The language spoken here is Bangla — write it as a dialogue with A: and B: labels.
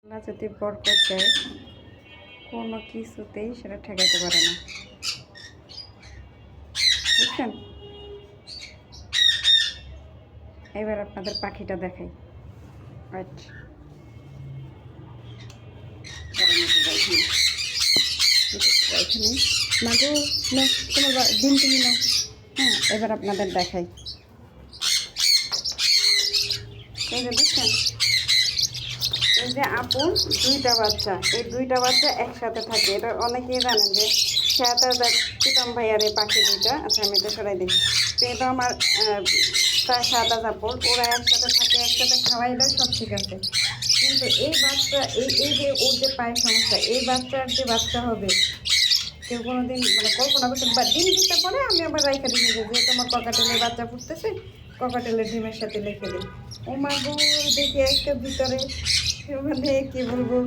A: আল্লাহ যদি বরকত দেয় কোনো কিছুতেই সেটা ঠেকাতে পারে না। বুঝছেন? এবার আপনাদের পাখিটা দেখাই। আচ্ছা, এখানে মাগো না, তোমার ডিম তুমি নাও। হ্যাঁ, এবার আপনাদের দেখাই। এই যে দেখছেন, এই যে আপুর দুইটা বাচ্চা, এই দুইটা বাচ্চা একসাথে থাকে। এটা অনেকেই জানেন যে সেটা প্রীতম ভাইয়ার এই পাখি দুইটা। আচ্ছা, আমি এটা সরাই দিই। তো এটা আমার তার সাদা কাপড়, ওরা একসাথে থাকে, একসাথে খাওয়াই দেয়, সব ঠিক আছে। কিন্তু এই বাচ্চা, এই যে ওর যে পায়ের সমস্যা, এই বাচ্চার যে বাচ্চা হবে, কেউ কোনোদিন মানে কল্পনা করতে বা ডিম দিতে পারে। আমি আবার রাইখা দিই যে তোমার ককাটেলের বাচ্চা ফুটতেছে, ককাটেলের ডিমের সাথে লিখে দিই। ও মা গো, দেখি একটা ভিতরে মানে কি বলবো,